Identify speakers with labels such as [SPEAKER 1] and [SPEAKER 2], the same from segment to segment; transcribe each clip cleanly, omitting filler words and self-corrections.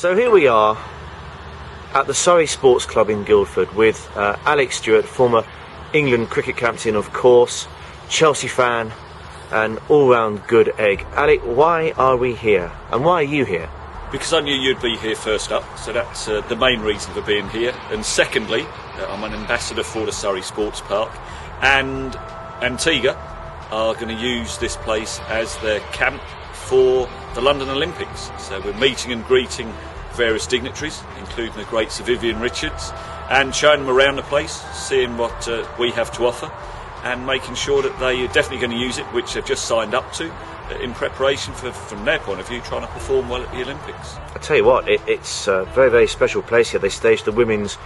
[SPEAKER 1] So here we are at the Surrey Sports Club in Guildford with Alec Stewart, former England cricket captain, of course, Chelsea fan, and all-round good egg. Alec, why are we here? And why are you here?
[SPEAKER 2] Because I knew you'd be here first up, so that's the main reason for being here. And secondly, I'm an ambassador for the Surrey Sports Park, and Antigua are going to use this place as their camp for the London Olympics. So we're meeting and greeting various dignitaries, including the great Sir Viv Richards, and showing them around the place, seeing what we have to offer, and making sure that they are definitely going to use it, which they've just signed up to, in preparation for, from their point of view, trying to perform well at the Olympics.
[SPEAKER 1] I tell you what, it's a very, very special place here. They staged the Women's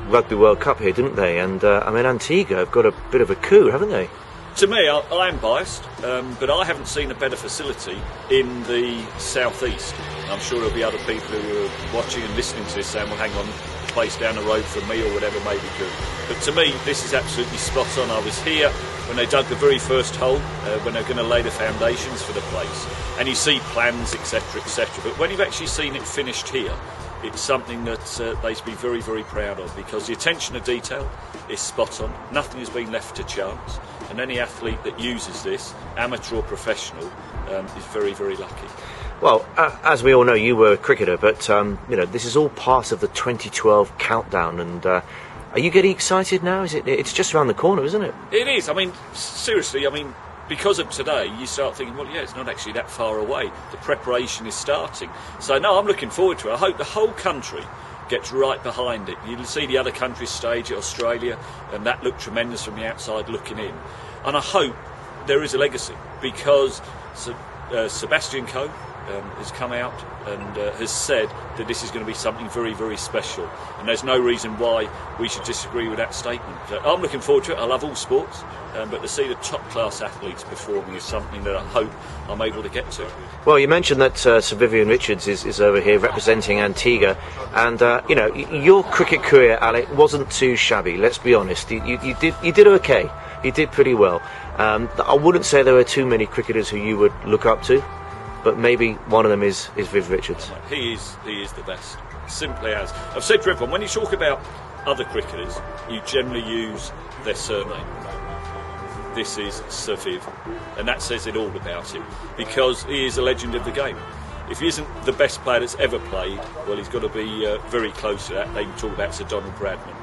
[SPEAKER 1] Rugby World Cup here, didn't they? And I mean, Antigua have got a bit of a coup, haven't they?
[SPEAKER 2] To me, I am biased, but I haven't seen a better facility in the southeast. I'm sure there'll be other people who are watching and listening to this saying, well, hang on, the place down the road from me or whatever may be good. But to me, this is absolutely spot on. I was here when they dug the very first hole, when they're going to lay the foundations for the place. And you see plans, etc., etc. But when you've actually seen it finished here, it's something that they should be very, very proud of, because the attention to detail is spot on. Nothing has been left to chance, and any athlete that uses this, amateur or professional, is very, very lucky.
[SPEAKER 1] Well, as we all know, you were a cricketer, but you know, this is all part of the 2012 countdown. And are you getting excited now? It's just around the corner, isn't it?
[SPEAKER 2] It is. I mean, seriously. I mean, because of today, you start thinking, well, yeah, it's not actually that far away. The preparation is starting. So, no, I'm looking forward to it. I hope the whole country gets right behind it. You'll see the other countries stage it, Australia, and that looked tremendous from the outside looking in. And I hope there is a legacy, because Sebastian Coe has come out and has said that this is going to be something very, very special. And there's no reason why we should disagree with that statement. I'm looking forward to it. I love all sports, but to see the top-class athletes performing is something that I hope I'm able to get to. Well,
[SPEAKER 1] you mentioned that Sir Viv Richards is over here representing Antigua, and you know, your cricket career, Alec, wasn't too shabby. Let's be honest. You did okay. You did pretty well. I wouldn't say there are too many cricketers who you would look up to, but maybe one of them is Viv Richards.
[SPEAKER 2] He is the best. Simply as I've said to everyone, when you talk about other cricketers, you generally use their surname. This is Sir Viv, and that says it all about him, because he is a legend of the game. If he isn't the best player that's ever played, well, he's got to be very close to that. They talk about Sir Donald Bradman.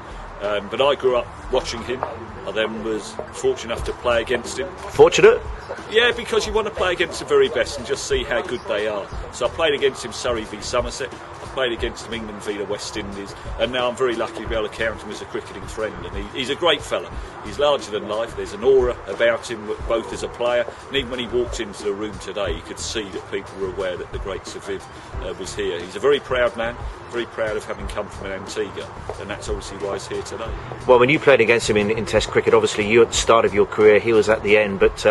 [SPEAKER 2] But I grew up watching him. I then was fortunate enough to play against him.
[SPEAKER 1] Fortunate?
[SPEAKER 2] Yeah, because you want to play against the very best and just see how good they are. So I played against him Surrey v Somerset, I played against him England v the West Indies, and now I'm very lucky to be able to count him as a cricketing friend. And he's a great fella. He's larger than life. There's an aura about him, both as a player, and even when he walked into the room today, you could see that people were aware that the great Sir Viv was here. He's a very proud man, very proud of having come from an Antigua, and that's obviously why he's here today.
[SPEAKER 1] Well, when you played against him in Test cricket, obviously you at the start of your career, he was at the end, but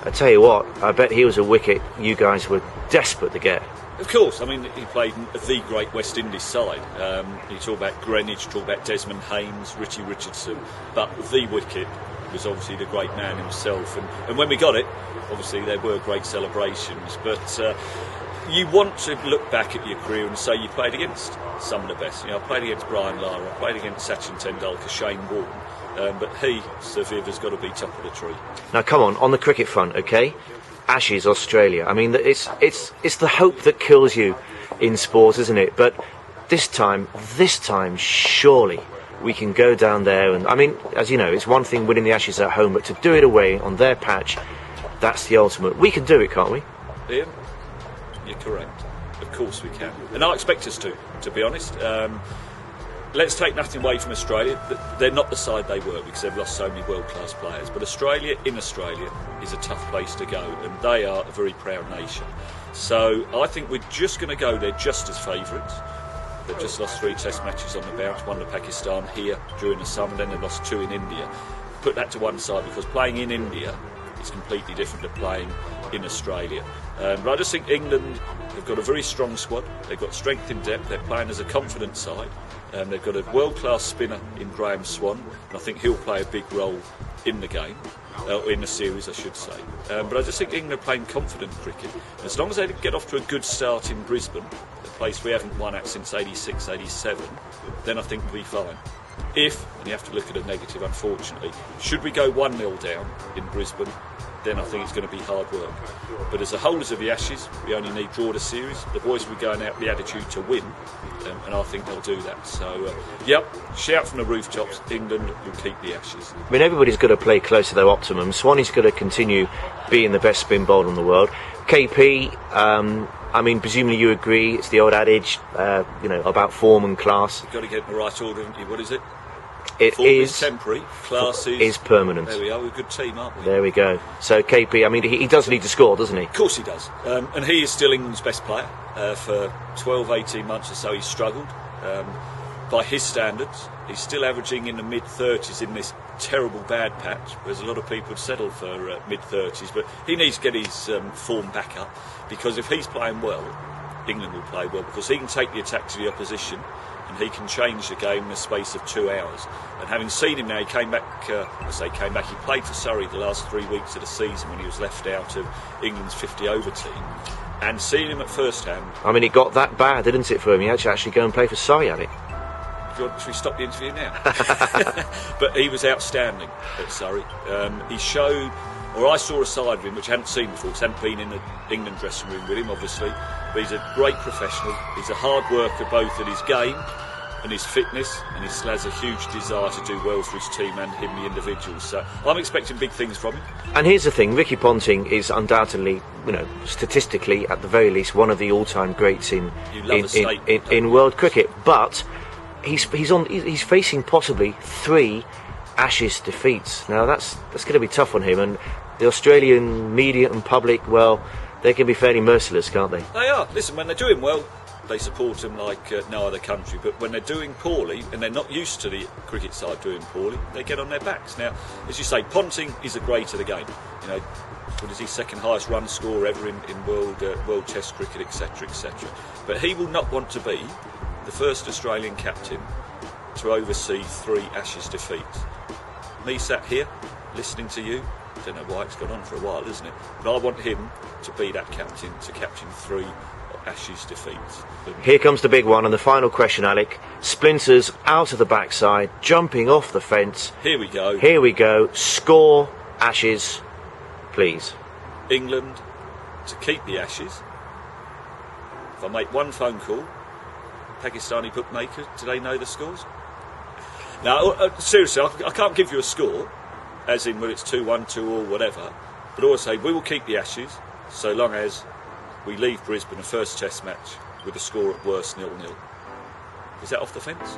[SPEAKER 1] I tell you what, I bet he was a wicket you guys were desperate to get.
[SPEAKER 2] Of course, I mean, he played the great West Indies side. You talk about Greenwich, talk about Desmond Haynes, Richie Richardson, but the wicket was obviously the great man himself. And when we got it, obviously there were great celebrations, but you want to look back at your career and say you played against some of the best. You know, I played against Brian Lara, I played against Sachin Tendulkar, Shane Warne. But he, Sir Viv, has got to be top of the tree. Now,
[SPEAKER 1] come on the cricket front, okay? Ashes, Australia. I mean, it's the hope that kills you in sport, isn't it? But this time, surely we can go down there. And I mean, as you know, it's one thing winning the Ashes at home, but to do it away on their patch, that's the ultimate. We can do it, can't we?
[SPEAKER 2] Ian, you're correct. Of course we can. And I expect us to be honest. Let's take nothing away from Australia. They're not the side they were, because they've lost so many world-class players. But Australia is a tough place to go, and they are a very proud nation. So I think we're just going to go there just as favourites. They've just lost 3 Test matches on the bounce, one to Pakistan here during the summer, then they lost 2 in India. Put that to one side, because playing in India is completely different to playing in Australia. But I just think England have got a very strong squad. They've got strength in depth. They're playing as a confident side. They've got a world-class spinner in Graham Swan, and I think he'll play a big role in the game. in the series, I should say. But I just think England are playing confident cricket. As long as they get off to a good start in Brisbane, a place we haven't won at since 86, 87, then I think we'll be fine. If, and you have to look at a negative unfortunately, should we go 1-0 down in Brisbane, then I think it's going to be hard work. But as the holders of the Ashes, we only need draw the series. The boys will be going out with the attitude to win, and I think they'll do that. So, yep, shout from the rooftops, England will keep the Ashes.
[SPEAKER 1] I mean, everybody's got to play close to their optimum. Swanee's got to continue being the best spin bowler in the world. KP, I mean, presumably you agree, it's the old adage, about form and class.
[SPEAKER 2] You've got to get in the right order, haven't you? What is it?
[SPEAKER 1] It
[SPEAKER 2] Form is temporary, class
[SPEAKER 1] is permanent.
[SPEAKER 2] There we are, we're a good team, aren't we?
[SPEAKER 1] There we go. So KP, I mean, he does need to score, doesn't he?
[SPEAKER 2] Of course he does. And he is still England's best player. For 12, 18 months or so he's struggled. By his standards, he's still averaging in the mid-30s in this terrible bad patch, whereas a lot of people settle for mid-30s. But he needs to get his form back up, because if he's playing well, England will play well, because he can take the attack to the opposition, and he can change the game in the space of 2 hours. And having seen him now, he came back, he played for Surrey the last 3 weeks of the season when he was left out of England's 50-over team. And seeing him at first hand...
[SPEAKER 1] I mean, it got that bad, didn't it, for him? He had to actually go and play for Surrey, had it?
[SPEAKER 2] Should we stop the interview now? But he was outstanding at Surrey. He showed, or I saw a side of him which I hadn't seen before, because I hadn't been in the England dressing room with him, obviously. But he's a great professional. He's a hard worker both at his game and his fitness, and he still has a huge desire to do well for his team and him, the individual. So I'm expecting big things from him. And
[SPEAKER 1] here's the thing, Ricky Ponting is undoubtedly, statistically, at the very least, one of the all-time greats in world cricket. But he's facing possibly 3 Ashes defeats. Now that's going to be tough on him, and the Australian media and public, well, they can be fairly merciless, can't they?
[SPEAKER 2] They are. Listen, when they're doing well, they support them like no other country. But when they're doing poorly, and they're not used to the cricket side doing poorly, they get on their backs. Now, as you say, Ponting is a great of the game. What is he, second highest run scorer ever in world Test cricket, etc., etc. But he will not want to be the first Australian captain to oversee 3 Ashes defeats. Me sat here, listening to you, don't know why, it's gone on for a while, isn't it? But I want him to be that captain, to captain 3 Ashes defeats.
[SPEAKER 1] Here comes the big one, and the final question, Alec. Splinters out of the backside, jumping off the fence.
[SPEAKER 2] Here we go.
[SPEAKER 1] Here we go. Score Ashes, please.
[SPEAKER 2] England to keep the Ashes. If I make one phone call, Pakistani bookmakers, do they know the scores? Now, seriously, I can't give you a score, as in whether it's 2-1, 2 or whatever, but always say we will keep the Ashes so long as we leave Brisbane a first Test match with a score at worst 0-0. Is that off the fence?